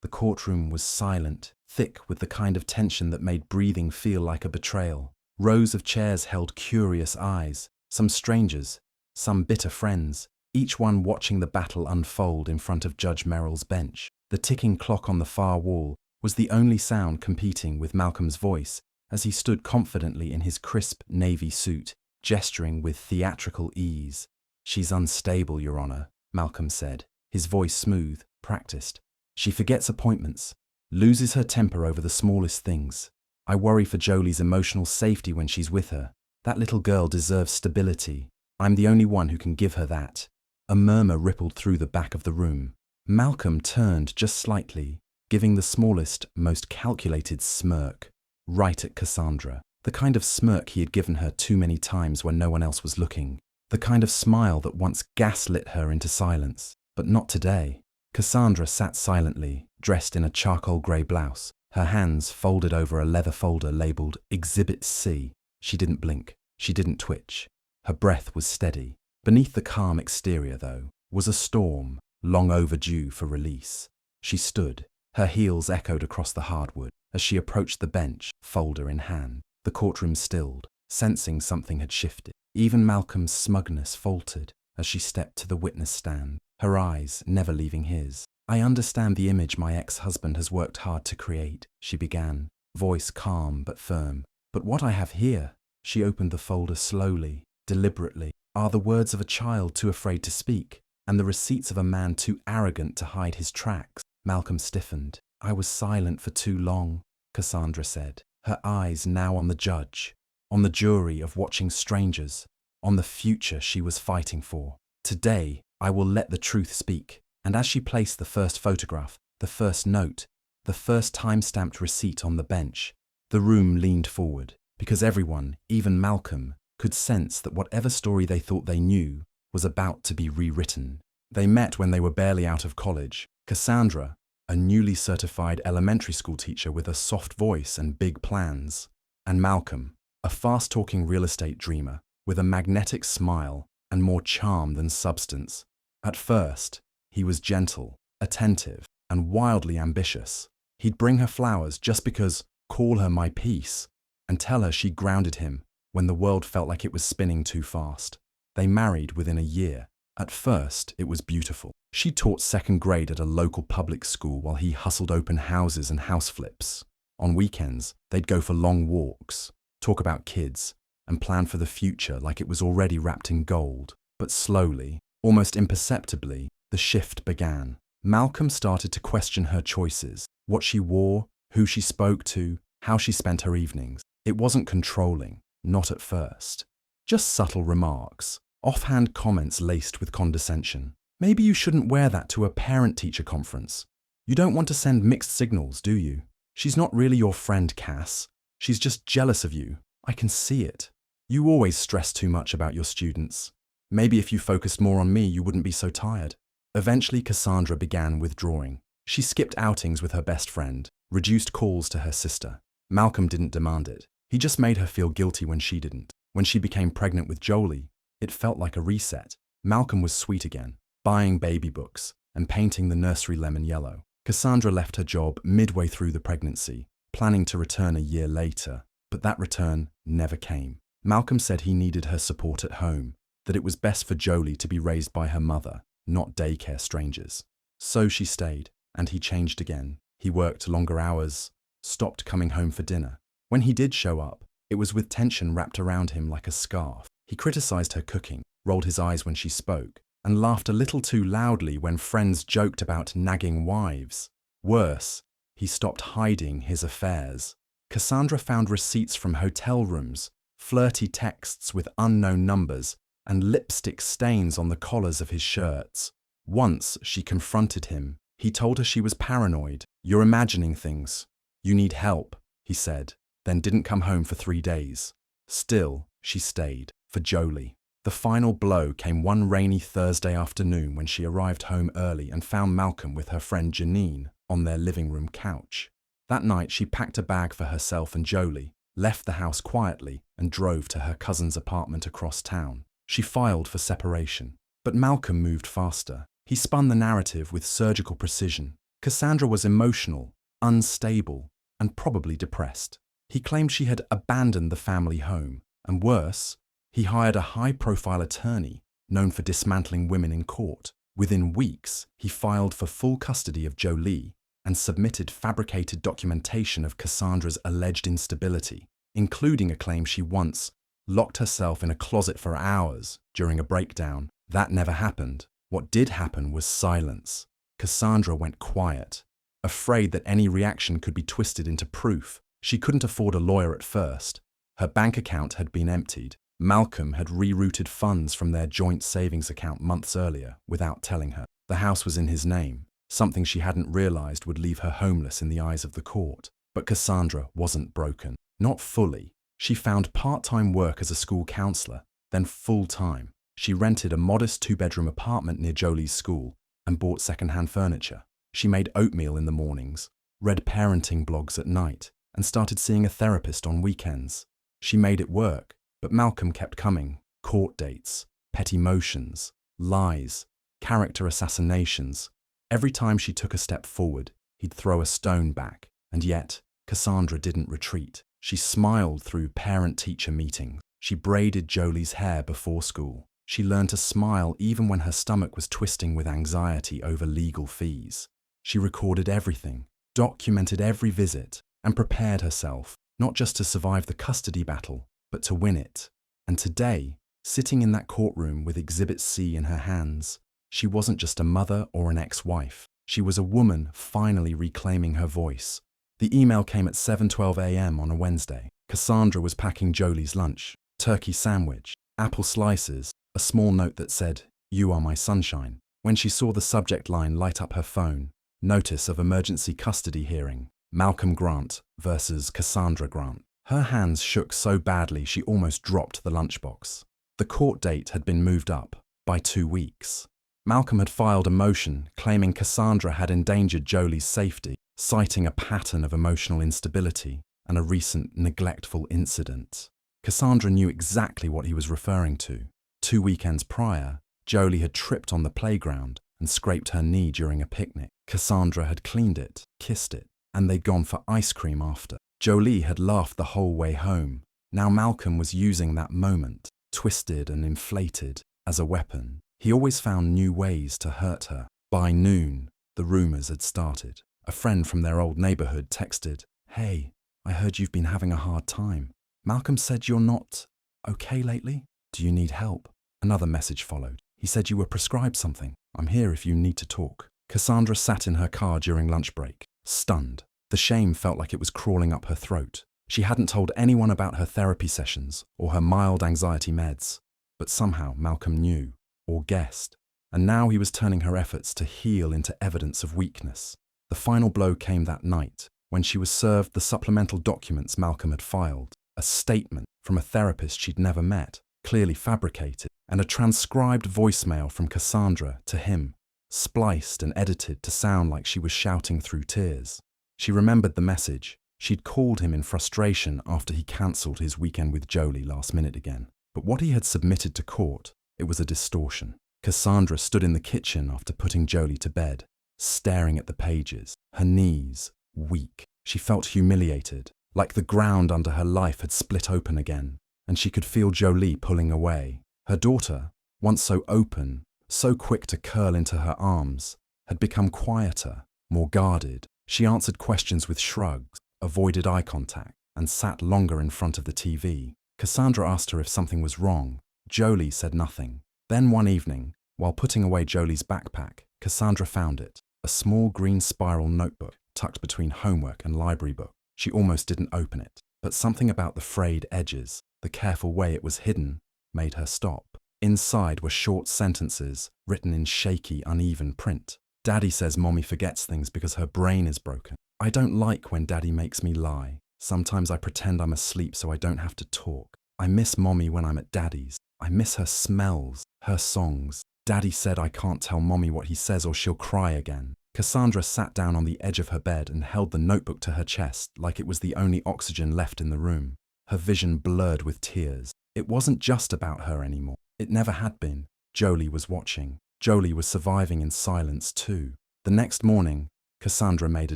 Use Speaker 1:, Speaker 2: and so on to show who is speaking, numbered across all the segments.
Speaker 1: The courtroom was silent, thick with the kind of tension that made breathing feel like a betrayal. Rows of chairs held curious eyes, some strangers, some bitter friends, each one watching the battle unfold in front of Judge Merrill's bench. The ticking clock on the far wall was the only sound competing with Malcolm's voice as he stood confidently in his crisp navy suit, gesturing with theatrical ease. "She's unstable, Your Honor," Malcolm said, his voice smooth, practiced. "She forgets appointments, loses her temper over the smallest things. I worry for Jolie's emotional safety when she's with her. That little girl deserves stability. I'm the only one who can give her that." A murmur rippled through the back of the room. Malcolm turned just slightly, giving the smallest, most calculated smirk, right at Cassandra. The kind of smirk he had given her too many times when no one else was looking. The kind of smile that once gaslit her into silence. But not today. Cassandra sat silently, dressed in a charcoal grey blouse, her hands folded over a leather folder labelled Exhibit C. She didn't blink. She didn't twitch. Her breath was steady. Beneath the calm exterior, though, was a storm, long overdue for release. She stood. Her heels echoed across the hardwood as she approached the bench, folder in hand. The courtroom stilled, sensing something had shifted. Even Malcolm's smugness faltered as she stepped to the witness stand, her eyes never leaving his. "I understand the image my ex-husband has worked hard to create," she began, voice calm but firm. "But what I have here," she opened the folder slowly, deliberately, "are the words of a child too afraid to speak, and the receipts of a man too arrogant to hide his tracks." Malcolm stiffened. "I was silent for too long," Cassandra said, her eyes now on the judge, on the jury of watching strangers, on the future she was fighting for. "Today, I will let the truth speak." And as she placed the first photograph, the first note, the first time-stamped receipt on the bench, the room leaned forward, because everyone, even Malcolm, could sense that whatever story they thought they knew was about to be rewritten. They met when they were barely out of college. Cassandra, a newly certified elementary school teacher with a soft voice and big plans, and Malcolm, a fast-talking real estate dreamer with a magnetic smile and more charm than substance. At first, he was gentle, attentive, and wildly ambitious. He'd bring her flowers just because, call her my piece, and tell her she grounded him when the world felt like it was spinning too fast. They married within a year. At first, it was beautiful. She taught second grade at a local public school while he hustled open houses and house flips. On weekends, they'd go for long walks, talk about kids, and plan for the future like it was already wrapped in gold. But slowly, almost imperceptibly, the shift began. Malcolm started to question her choices, what she wore, who she spoke to, how she spent her evenings. It wasn't controlling, not at first. Just subtle remarks, offhand comments laced with condescension. "Maybe you shouldn't wear that to a parent-teacher conference. You don't want to send mixed signals, do you? She's not really your friend, Cass. She's just jealous of you. I can see it. You always stress too much about your students. Maybe if you focused more on me, you wouldn't be so tired." Eventually, Cassandra began withdrawing. She skipped outings with her best friend, reduced calls to her sister. Malcolm didn't demand it. He just made her feel guilty when she didn't. When she became pregnant with Jolie, it felt like a reset. Malcolm was sweet again, buying baby books and painting the nursery lemon yellow. Cassandra left her job midway through the pregnancy, planning to return a year later, but that return never came. Malcolm said he needed her support at home, that it was best for Jolie to be raised by her mother, not daycare strangers. So she stayed, and he changed again. He worked longer hours, stopped coming home for dinner. When he did show up, it was with tension wrapped around him like a scarf. He criticized her cooking, rolled his eyes when she spoke, and laughed a little too loudly when friends joked about nagging wives. Worse, he stopped hiding his affairs. Cassandra found receipts from hotel rooms, flirty texts with unknown numbers, and lipstick stains on the collars of his shirts. Once she confronted him. He told her she was paranoid. "You're imagining things. You need help," he said, then didn't come home for 3 days. Still, she stayed, for Jolie. The final blow came one rainy Thursday afternoon when she arrived home early and found Malcolm with her friend Janine on their living room couch. That night she packed a bag for herself and Jolie, left the house quietly, and drove to her cousin's apartment across town. She filed for separation, but Malcolm moved faster. He spun the narrative with surgical precision. Cassandra was emotional, unstable, and probably depressed. He claimed she had abandoned the family home, and worse, he hired a high-profile attorney known for dismantling women in court. Within weeks, he filed for full custody of Jolie and submitted fabricated documentation of Cassandra's alleged instability, including a claim she once locked herself in a closet for hours during a breakdown. That never happened. What did happen was silence. Cassandra went quiet, afraid that any reaction could be twisted into proof. She couldn't afford a lawyer at first. Her bank account had been emptied. Malcolm had rerouted funds from their joint savings account months earlier without telling her. The house was in his name, something she hadn't realized would leave her homeless in the eyes of the court. But Cassandra wasn't broken. Not fully. She found part-time work as a school counselor, then full-time. She rented a modest two-bedroom apartment near Jolie's school and bought second-hand furniture. She made oatmeal in the mornings, read parenting blogs at night, and started seeing a therapist on weekends. She made it work, but Malcolm kept coming. Court dates, pet emotions, lies, character assassinations. Every time she took a step forward, he'd throw a stone back. And yet, Cassandra didn't retreat. She smiled through parent-teacher meetings. She braided Jolie's hair before school. She learned to smile even when her stomach was twisting with anxiety over legal fees. She recorded everything, documented every visit, and prepared herself, not just to survive the custody battle, but to win it. And today, sitting in that courtroom with Exhibit C in her hands, she wasn't just a mother or an ex-wife. She was a woman finally reclaiming her voice. The email came at 7:12 a.m. on a Wednesday. Cassandra was packing Jolie's lunch, turkey sandwich, apple slices, a small note that said, "You are my sunshine." When she saw the subject line light up her phone, notice of emergency custody hearing, Malcolm Grant versus Cassandra Grant. Her hands shook so badly she almost dropped the lunchbox. The court date had been moved up by 2 weeks. Malcolm had filed a motion claiming Cassandra had endangered Jolie's safety, citing a pattern of emotional instability and a recent neglectful incident. Cassandra knew exactly what he was referring to. 2 weekends prior, Jolie had tripped on the playground and scraped her knee during a picnic. Cassandra had cleaned it, kissed it, and they'd gone for ice cream after. Jolie had laughed the whole way home. Now Malcolm was using that moment, twisted and inflated, as a weapon. He always found new ways to hurt her. By noon, the rumors had started. A friend from their old neighborhood texted, "Hey, I heard you've been having a hard time. Malcolm said you're not okay lately? Do you need help?" Another message followed. "He said you were prescribed something. I'm here if you need to talk." Cassandra sat in her car during lunch break, stunned. The shame felt like it was crawling up her throat. She hadn't told anyone about her therapy sessions or her mild anxiety meds, but somehow Malcolm knew, or guessed, and now he was turning her efforts to heal into evidence of weakness. The final blow came that night, when she was served the supplemental documents Malcolm had filed, a statement from a therapist she'd never met, clearly fabricated, and a transcribed voicemail from Cassandra to him, spliced and edited to sound like she was shouting through tears. She remembered the message. She'd called him in frustration after he cancelled his weekend with Jolie last minute again. But what he had submitted to court, it was a distortion. Cassandra stood in the kitchen after putting Jolie to bed, staring at the pages, her knees weak. She felt humiliated, like the ground under her life had split open again, and she could feel Jolie pulling away. Her daughter, once so open, so quick to curl into her arms, had become quieter, more guarded. She answered questions with shrugs, avoided eye contact, and sat longer in front of the TV. Cassandra asked her if something was wrong. Jolie said nothing. Then one evening, while putting away Jolie's backpack, Cassandra found it, a small green spiral notebook tucked between homework and library book. She almost didn't open it, but something about the frayed edges, the careful way it was hidden, made her stop. Inside were short sentences written in shaky, uneven print. "Daddy says Mommy forgets things because her brain is broken. I don't like when Daddy makes me lie. Sometimes I pretend I'm asleep so I don't have to talk. I miss Mommy when I'm at Daddy's. I miss her smells, her songs. Daddy said I can't tell Mommy what he says or she'll cry again." Cassandra sat down on the edge of her bed and held the notebook to her chest like it was the only oxygen left in the room. Her vision blurred with tears. It wasn't just about her anymore. It never had been. Jolie was watching. Jolie was surviving in silence too. The next morning, Cassandra made a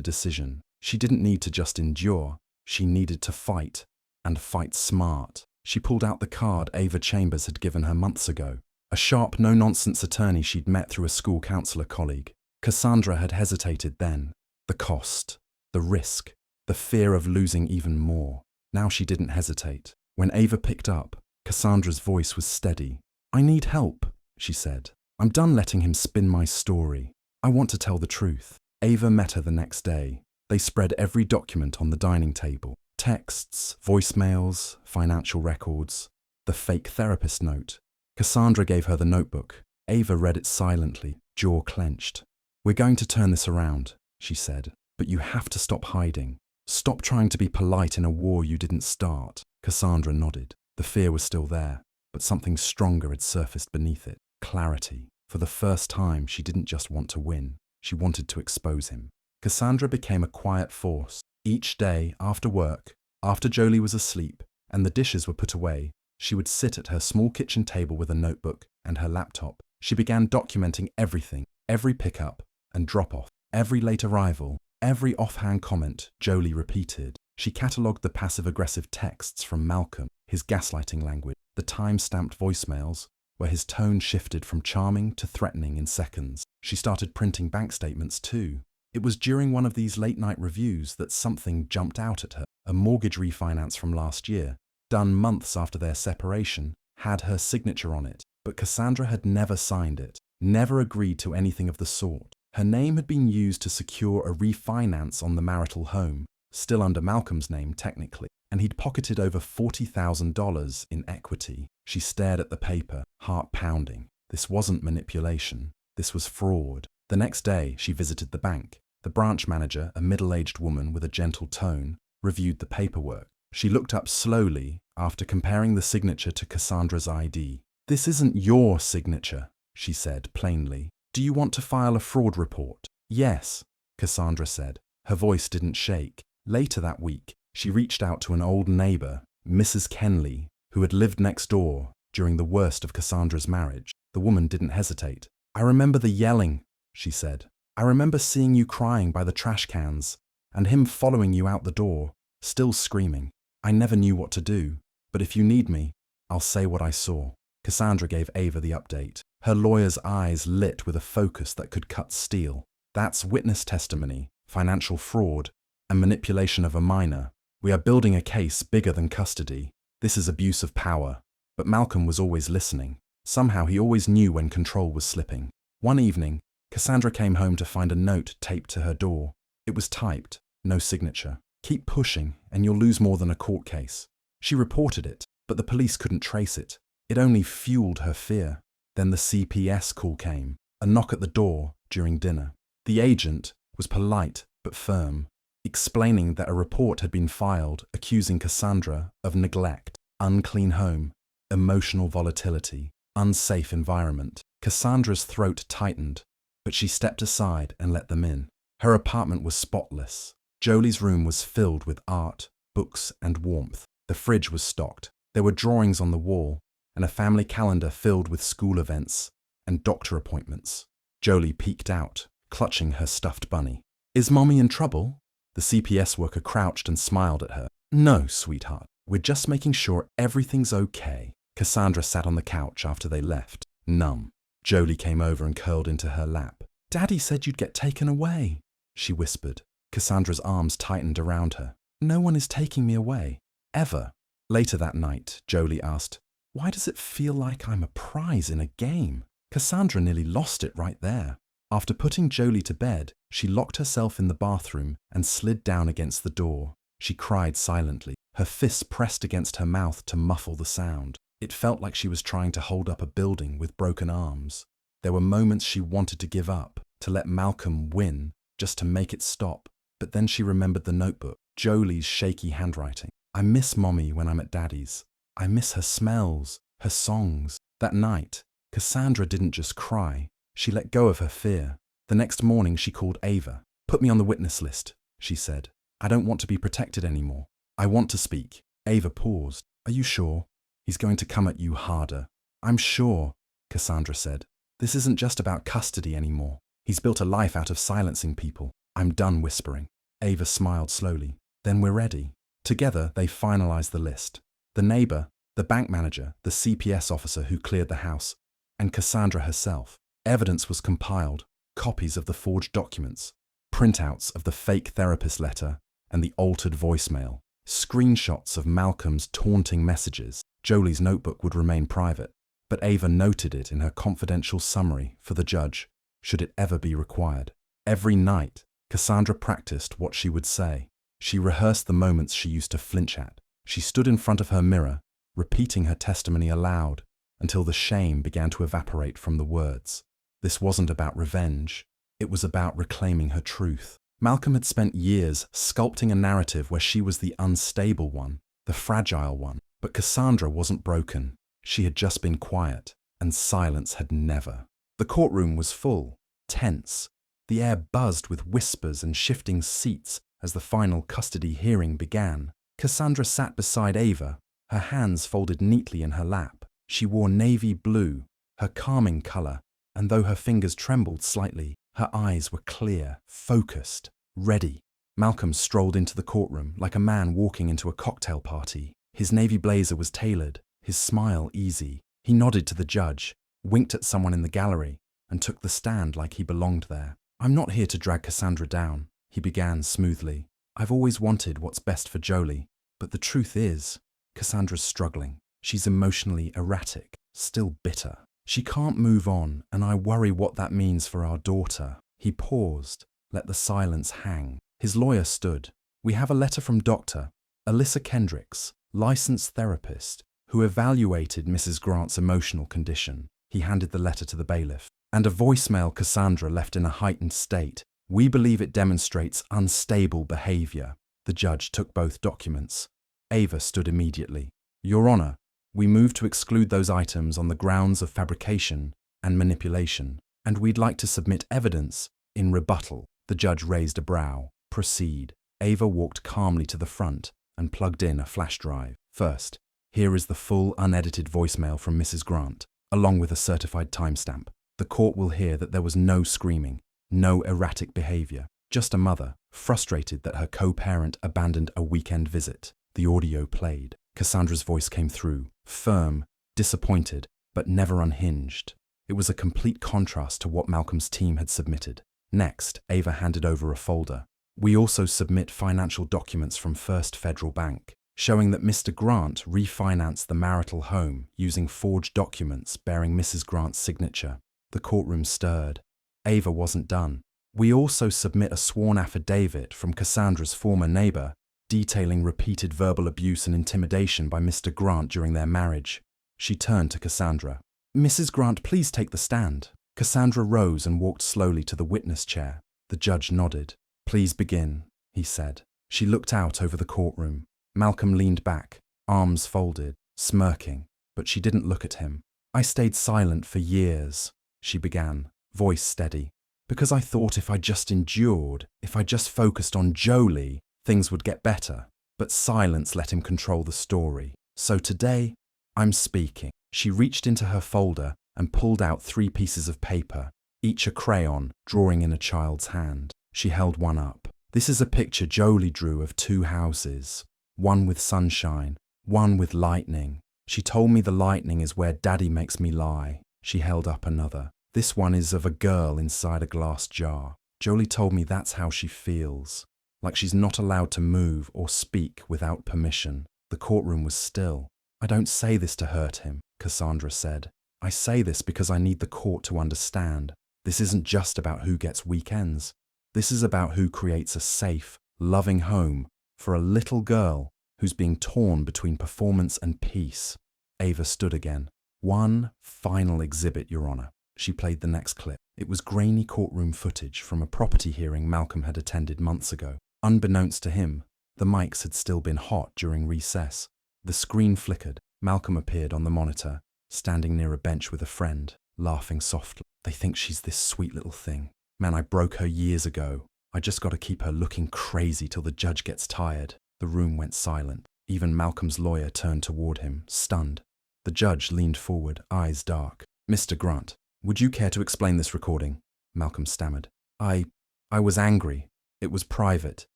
Speaker 1: decision. She didn't need to just endure. She needed to fight, and fight smart. She pulled out the card Ava Chambers had given her months ago, a sharp, no-nonsense attorney she'd met through a school counselor colleague. Cassandra had hesitated then. The cost, the risk, the fear of losing even more. Now she didn't hesitate. When Ava picked up, Cassandra's voice was steady. "I need help," she said. "I'm done letting him spin my story. I want to tell the truth." Ava met her the next day. They spread every document on the dining table. Texts, voicemails, financial records, the fake therapist note. Cassandra gave her the notebook. Ava read it silently, jaw clenched. "We're going to turn this around," she said, "but you have to stop hiding. Stop trying to be polite in a war you didn't start." Cassandra nodded. The fear was still there, but something stronger had surfaced beneath it. Clarity. For the first time, she didn't just want to win. She wanted to expose him. Cassandra became a quiet force. Each day, after work, after Jolie was asleep and the dishes were put away, she would sit at her small kitchen table with a notebook and her laptop. She began documenting everything, every pickup and drop-off, every late arrival, every offhand comment Jolie repeated. She catalogued the passive-aggressive texts from Malcolm, his gaslighting language, the time-stamped voicemails, where his tone shifted from charming to threatening in seconds. She started printing bank statements too. It was during one of these late-night reviews that something jumped out at her. A mortgage refinance from last year, done months after their separation, had her signature on it, but Cassandra had never signed it, never agreed to anything of the sort. Her name had been used to secure a refinance on the marital home, still under Malcolm's name technically, and he'd pocketed over $40,000 in equity. She stared at the paper, heart pounding. This wasn't manipulation. This was fraud. The next day, she visited the bank. The branch manager, a middle-aged woman with a gentle tone, reviewed the paperwork. She looked up slowly after comparing the signature to Cassandra's ID. "This isn't your signature," she said plainly. "Do you want to file a fraud report?" "Yes," Cassandra said. Her voice didn't shake. Later that week, she reached out to an old neighbor, Mrs. Kenley, who had lived next door during the worst of Cassandra's marriage. The woman didn't hesitate. "I remember the yelling," she said. "I remember seeing you crying by the trash cans, and him following you out the door, still screaming. I never knew what to do, but if you need me, I'll say what I saw." Cassandra gave Ava the update. Her lawyer's eyes lit with a focus that could cut steel. "That's witness testimony, financial fraud, and manipulation of a minor. We are building a case bigger than custody. This is abuse of power." But Malcolm was always listening. Somehow he always knew when control was slipping. One evening, Cassandra came home to find a note taped to her door. It was typed, no signature. "Keep pushing, and you'll lose more than a court case." She reported it, but the police couldn't trace it. It only fueled her fear. Then the CPS call came, a knock at the door during dinner. The agent was polite but firm, explaining that a report had been filed accusing Cassandra of neglect, unclean home, emotional volatility, unsafe environment. Cassandra's throat tightened, but she stepped aside and let them in. Her apartment was spotless. Jolie's room was filled with art, books, and warmth. The fridge was stocked. There were drawings on the wall, and a family calendar filled with school events and doctor appointments. Jolie peeked out, clutching her stuffed bunny. "Is Mommy in trouble?" The CPS worker crouched and smiled at her. "No, sweetheart. We're just making sure everything's okay." Cassandra sat on the couch after they left, numb. Jolie came over and curled into her lap. "Daddy said you'd get taken away," she whispered. Cassandra's arms tightened around her. "No one is taking me away. Ever." Later that night, Jolie asked, "Why does it feel like I'm a prize in a game?" Cassandra nearly lost it right there. After putting Jolie to bed, she locked herself in the bathroom and slid down against the door. She cried silently, her fists pressed against her mouth to muffle the sound. It felt like she was trying to hold up a building with broken arms. There were moments she wanted to give up, to let Malcolm win, just to make it stop. But then she remembered the notebook, Jolie's shaky handwriting. "I miss Mommy when I'm at Daddy's. I miss her smells, her songs." That night, Cassandra didn't just cry. She let go of her fear. The next morning she called Ava. "Put me on the witness list," she said. "I don't want to be protected anymore. I want to speak." Ava paused. "Are you sure? He's going to come at you harder." "I'm sure," Cassandra said. "This isn't just about custody anymore. He's built a life out of silencing people. I'm done whispering. Ava smiled slowly. Then we're ready. Together, they finalized the list. The neighbor, the bank manager, the CPS officer who cleared the house, and Cassandra herself. Evidence was compiled, copies of the forged documents, printouts of the fake therapist letter and the altered voicemail, screenshots of Malcolm's taunting messages. Jolie's notebook would remain private, but Ava noted it in her confidential summary for the judge, should it ever be required. Every night, Cassandra practiced what she would say. She rehearsed the moments she used to flinch at. She stood in front of her mirror, repeating her testimony aloud, until the shame began to evaporate from the words. This wasn't about revenge. It was about reclaiming her truth. Malcolm had spent years sculpting a narrative where she was the unstable one, the fragile one. But Cassandra wasn't broken. She had just been quiet, and silence had never. The courtroom was full, tense. The air buzzed with whispers and shifting seats as the final custody hearing began. Cassandra sat beside Ava, her hands folded neatly in her lap. She wore navy blue, her calming color, and though her fingers trembled slightly, her eyes were clear, focused, ready. Malcolm strolled into the courtroom like a man walking into a cocktail party. His navy blazer was tailored, his smile easy. He nodded to the judge, winked at someone in the gallery, and took the stand like he belonged there. I'm not here to drag Cassandra down, he began smoothly. I've always wanted what's best for Jolie, but the truth is, Cassandra's struggling. She's emotionally erratic, still bitter. She can't move on, and I worry what that means for our daughter. He paused, let the silence hang. His lawyer stood. We have a letter from Dr. Alyssa Kendricks, licensed therapist, who evaluated Mrs. Grant's emotional condition. He handed the letter to the bailiff. And a voicemail Cassandra left in a heightened state. We believe it demonstrates unstable behavior. The judge took both documents. Ava stood immediately. Your Honor, we move to exclude those items on the grounds of fabrication and manipulation, and we'd like to submit evidence in rebuttal. The judge raised a brow. Proceed. Ava walked calmly to the front and plugged in a flash drive. First, here is the full unedited voicemail from Mrs. Grant, along with a certified timestamp. The court will hear that there was no screaming, no erratic behavior, just a mother, frustrated that her co-parent abandoned a weekend visit. The audio played. Cassandra's voice came through, firm, disappointed, but never unhinged. It was a complete contrast to what Malcolm's team had submitted. Next, Ava handed over a folder. We also submit financial documents from First Federal Bank, showing that Mr. Grant refinanced the marital home using forged documents bearing Mrs. Grant's signature. The courtroom stirred. Ava wasn't done. We also submit a sworn affidavit from Cassandra's former neighbor, detailing repeated verbal abuse and intimidation by Mr. Grant during their marriage. She turned to Cassandra. Mrs. Grant, please take the stand. Cassandra rose and walked slowly to the witness chair. The judge nodded. Please begin, he said. She looked out over the courtroom. Malcolm leaned back, arms folded, smirking, but she didn't look at him. I stayed silent for years, she began, voice steady, because I thought if I just endured, if I just focused on Jolie, things would get better. But silence let him control the story. So today, I'm speaking. She reached into her folder and pulled out 3 pieces of paper, each a crayon, drawing in a child's hand. She held one up. This is a picture Jolie drew of 2 houses, one with sunshine, one with lightning. She told me the lightning is where Daddy makes me lie. She held up another. This one is of a girl inside a glass jar. Jolie told me that's how she feels, like she's not allowed to move or speak without permission. The courtroom was still. I don't say this to hurt him, Cassandra said. I say this because I need the court to understand. This isn't just about who gets weekends. This is about who creates a safe, loving home for a little girl who's being torn between performance and peace. Ava stood again. One final exhibit, Your Honor. She played the next clip. It was grainy courtroom footage from a property hearing Malcolm had attended months ago. Unbeknownst to him, the mics had still been hot during recess. The screen flickered. Malcolm appeared on the monitor, standing near a bench with a friend, laughing softly. They think she's this sweet little thing. Man, I broke her years ago. I just got to keep her looking crazy till the judge gets tired. The room went silent. Even Malcolm's lawyer turned toward him, stunned. The judge leaned forward, eyes dark. Mr. Grant, would you care to explain this recording? Malcolm stammered. I was angry. It was private.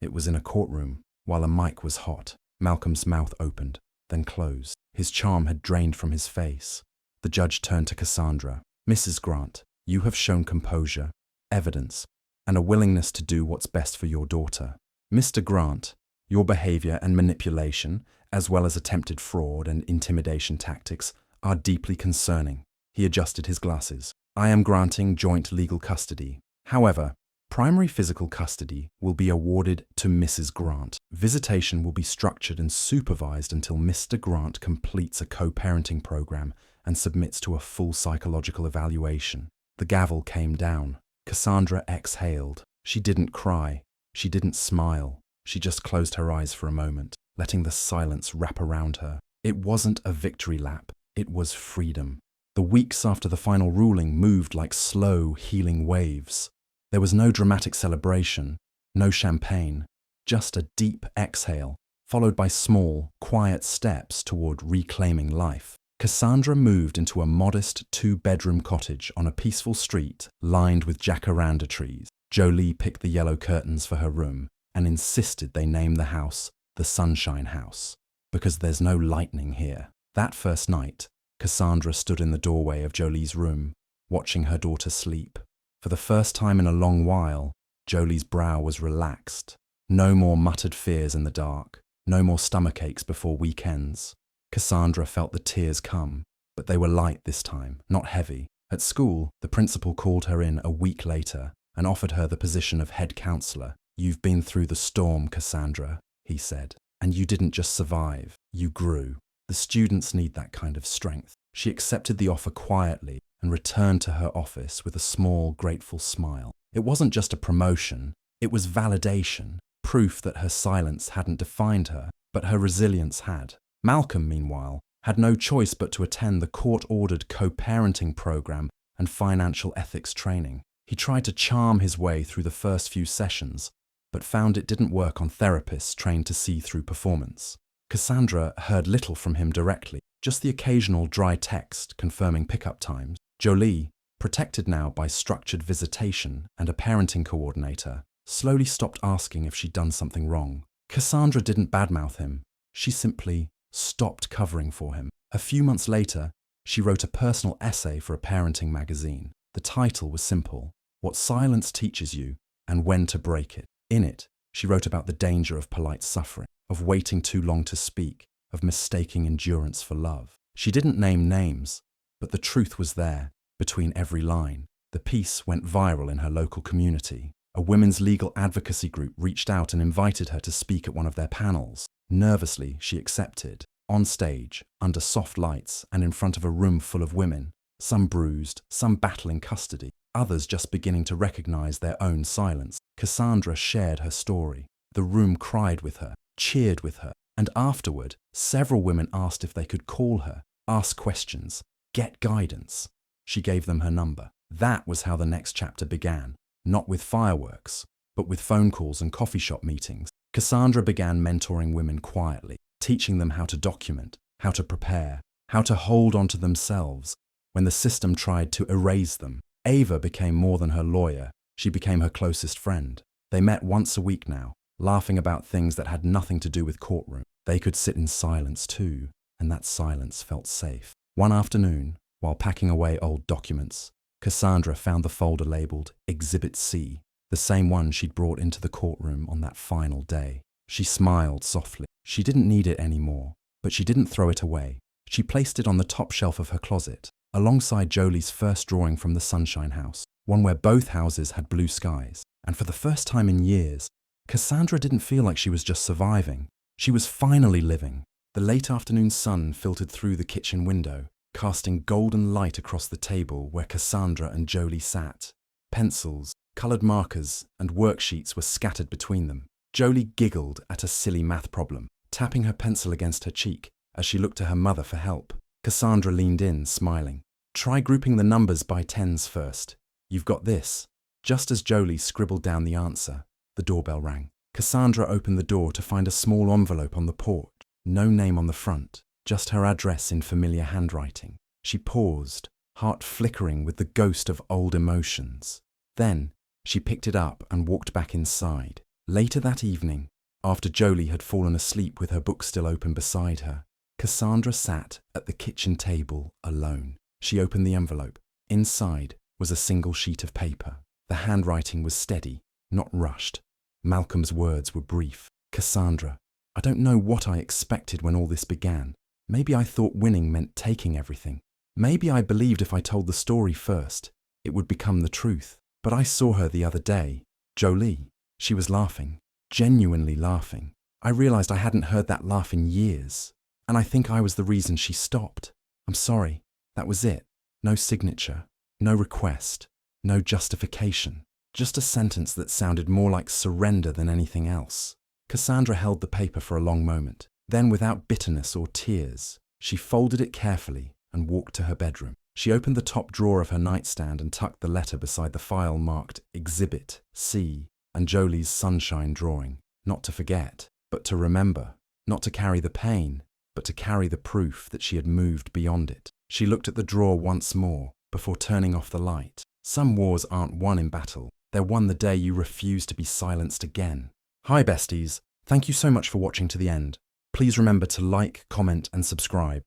Speaker 1: It was in a courtroom, while a mic was hot. Malcolm's mouth opened, then closed. His charm had drained from his face. The judge turned to Cassandra. "Mrs. Grant, you have shown composure, evidence, and a willingness to do what's best for your daughter. Mr. Grant, your behavior and manipulation, as well as attempted fraud and intimidation tactics, are deeply concerning." He adjusted his glasses. "I am granting joint legal custody. However, primary physical custody will be awarded to Mrs. Grant. Visitation will be structured and supervised until Mr. Grant completes a co-parenting program and submits to a full psychological evaluation." The gavel came down. Cassandra exhaled. She didn't cry. She didn't smile. She just closed her eyes for a moment, letting the silence wrap around her. It wasn't a victory lap. It was freedom. The weeks after the final ruling moved like slow, healing waves. There was no dramatic celebration, no champagne, just a deep exhale, followed by small, quiet steps toward reclaiming life. Cassandra moved into a modest 2-bedroom cottage on a peaceful street lined with jacaranda trees. Jolie picked the yellow curtains for her room and insisted they name the house the Sunshine House, because there's no lightning here. That first night, Cassandra stood in the doorway of Jolie's room, watching her daughter sleep. For the first time in a long while, Jolie's brow was relaxed. No more muttered fears in the dark, no more stomachaches before weekends. Cassandra felt the tears come, but they were light this time, not heavy. At school, the principal called her in a week later and offered her the position of head counselor. "You've been through the storm, Cassandra," he said, "and you didn't just survive, you grew. The students need that kind of strength." She accepted the offer quietly and returned to her office with a small, grateful smile. It wasn't just a promotion, it was validation, proof that her silence hadn't defined her, but her resilience had. Malcolm, meanwhile, had no choice but to attend the court-ordered co-parenting program and financial ethics training. He tried to charm his way through the first few sessions, but found it didn't work on therapists trained to see through performance. Cassandra heard little from him directly, just the occasional dry text confirming pickup times. Jolie, protected now by structured visitation and a parenting coordinator, slowly stopped asking if she'd done something wrong. Cassandra didn't badmouth him. She simply stopped covering for him. A few months later, she wrote a personal essay for a parenting magazine. The title was simple: "What Silence Teaches You and When to Break It." In it, she wrote about the danger of polite suffering, of waiting too long to speak, of mistaking endurance for love. She didn't name names, but the truth was there, between every line. The piece went viral in her local community. A women's legal advocacy group reached out and invited her to speak at one of their panels. Nervously, she accepted. On stage, under soft lights and in front of a room full of women, some bruised, some battling custody, others just beginning to recognize their own silence. Cassandra shared her story. The room cried with her, cheered with her, and afterward, several women asked if they could call her, ask questions, get guidance. She gave them her number. That was how the next chapter began, not with fireworks, but with phone calls and coffee shop meetings. Cassandra began mentoring women quietly, teaching them how to document, how to prepare, how to hold on to themselves when the system tried to erase them. Ava became more than her lawyer. She became her closest friend. They met once a week now, laughing about things that had nothing to do with courtroom. They could sit in silence too, and that silence felt safe. One afternoon, while packing away old documents, Cassandra found the folder labeled Exhibit C, the same one she'd brought into the courtroom on that final day. She smiled softly. She didn't need it anymore, but she didn't throw it away. She placed it on the top shelf of her closet, alongside Jolie's first drawing from the Sunshine House, one where both houses had blue skies. And for the first time in years, Cassandra didn't feel like she was just surviving. She was finally living. The late afternoon sun filtered through the kitchen window, casting golden light across the table where Cassandra and Jolie sat. Pencils, coloured markers, and worksheets were scattered between them. Jolie giggled at a silly math problem, tapping her pencil against her cheek as she looked to her mother for help. Cassandra leaned in, smiling. "Try grouping the numbers by tens first. You've got this." Just as Jolie scribbled down the answer, the doorbell rang. Cassandra opened the door to find a small envelope on the porch. No name on the front, just her address in familiar handwriting. She paused, heart flickering with the ghost of old emotions. Then, She picked it up and walked back inside. Later that evening, after Jolie had fallen asleep with her book still open beside her, Cassandra sat at the kitchen table alone. She opened the envelope. Inside was a single sheet of paper. The handwriting was steady, not rushed. Malcolm's words were brief. Cassandra, I don't know what I expected when all this began. Maybe I thought winning meant taking everything. Maybe I believed if I told the story first, it would become the truth. But I saw her the other day. Jolie. She was laughing. Genuinely laughing. I realized I hadn't heard that laugh in years. And I think I was the reason she stopped. I'm sorry. That was it. No signature. No request. No justification. Just a sentence that sounded more like surrender than anything else. Cassandra held the paper for a long moment. Then, without bitterness or tears, she folded it carefully and walked to her bedroom. She opened the top drawer of her nightstand and tucked the letter beside the file marked Exhibit C and Jolie's sunshine drawing. Not to forget, but to remember. Not to carry the pain, but to carry the proof that she had moved beyond it. She looked at the drawer once more before turning off the light. Some wars aren't won in battle. They're won the day you refuse to be silenced again. Hi besties, thank you so much for watching to the end. Please remember to like, comment and subscribe.